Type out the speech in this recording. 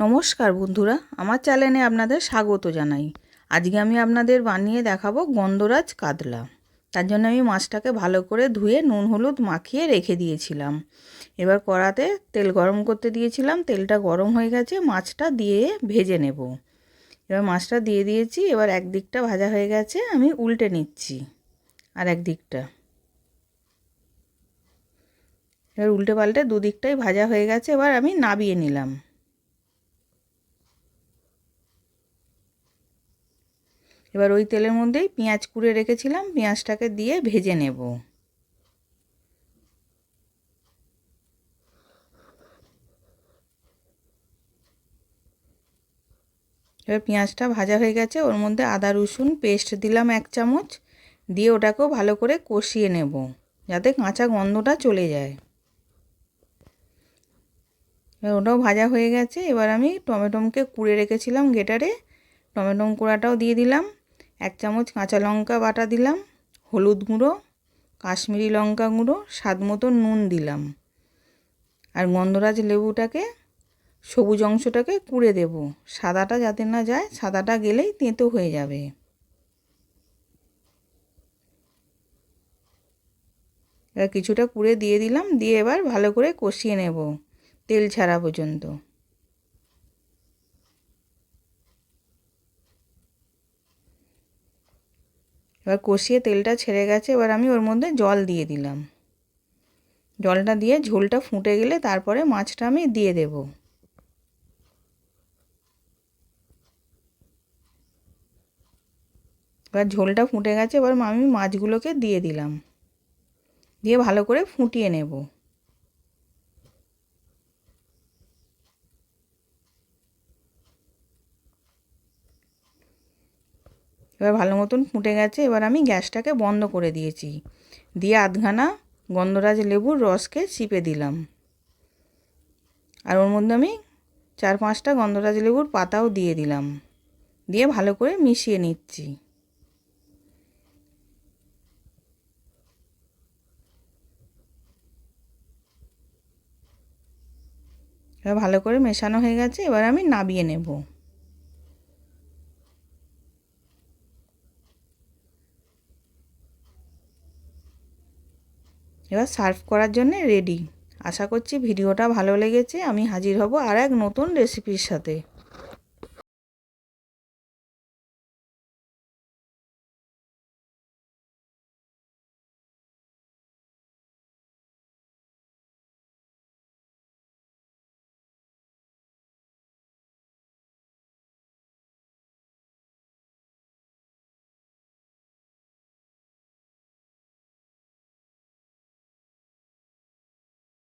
নমস্কার বন্ধুরা, আমার চ্যানেলে আপনাদের স্বাগত জানাই। আজকে আমি আপনাদের বানিয়ে দেখাবো গন্ধরাজ কাতলা। তার জন্য আমি মাছটাকে ভালো করে ধুয়ে নুন হলুদ মাখিয়ে রেখে দিয়েছিলাম। এবার কড়াতে তেল গরম করতে দিয়েছিলাম, তেলটা গরম হয়ে গেছে, মাছটা দিয়ে ভেজে নেব। এবার মাছটা দিয়ে দিয়েছি, এবার একদিকটা ভাজা হয়ে গেছে, আমি উল্টে নিচ্ছি আর একদিকটা। এবার উল্টে পাল্টে দুদিকটাই ভাজা হয়ে গেছে, এবার আমি নাবিয়ে নিলাম। এবার ওই তেলের মধ্যেই পেঁয়াজ কুড়ে রেখেছিলাম, পেঁয়াজটাকে দিয়ে ভেজে নেব। এবার পেঁয়াজটা ভাজা হয়ে গেছে, ওর মধ্যে আদা রসুন পেস্ট দিলাম 1 চামচ, দিয়ে ওটাকেও ভালো করে কষিয়ে নেব যাতে কাঁচা গন্ধটা চলে যায়। এবার ওটাও ভাজা হয়ে গেছে, এবার আমি টমেটোকে কুড়ে রেখেছিলাম গ্রেটারে, টমেটো কুড়াটাও দিয়ে দিলাম। 1 চামচ কাঁচা লঙ্কা বাটা দিলাম, হলুদ গুঁড়ো, কাশ্মীরি লঙ্কা গুঁড়ো, স্বাদ মতো নুন দিলাম। আর গন্ধরাজ লেবুটাকে সবুজ অংশটাকে কুড়ে দেব, সাদাটা যাতে না যায়, সাদাটা গেলেই তেঁতো হয়ে যাবে। এবার কিছুটা কুড়ে দিয়ে দিলাম, দিয়ে এবার ভালো করে কষিয়ে নেব তেল ছাড়া পর্যন্ত। এবার কষিয়ে তেলটা ছেড়ে গেছে, এবার আমি ওর মধ্যে জল দিয়ে দিলাম। জলটা দিয়ে ঝোলটা ফুটে গেলে তারপরে মাছটা আমি দিয়ে দেব। এবার ঝোলটা ফুটে গেছে, এবার আমি মাছগুলোকে দিয়ে দিলাম, দিয়ে ভালো করে ফুটিয়ে নেব। এবার ভালো মতন ফুটে গেছে, এবার আমি গ্যাসটাকে বন্ধ করে দিয়েছি, দিয়ে আধখানা গন্ধরাজ লেবুর রসকে চিপে দিলাম। আর ওর মধ্যে আমি 4-5টা গন্ধরাজ লেবুর পাতাও দিয়ে দিলাম, দিয়ে ভালো করে মিশিয়ে নিচ্ছি। এবার ভালো করে মেশানো হয়ে গেছে, এবার আমি নাবিয়ে নেব। এবার সার্ভ করার জন্য রেডি। আশা করছি ভিডিওটা ভালো লেগেছে। আমি হাজির হব আর এক নতুন রেসিপির সাথে।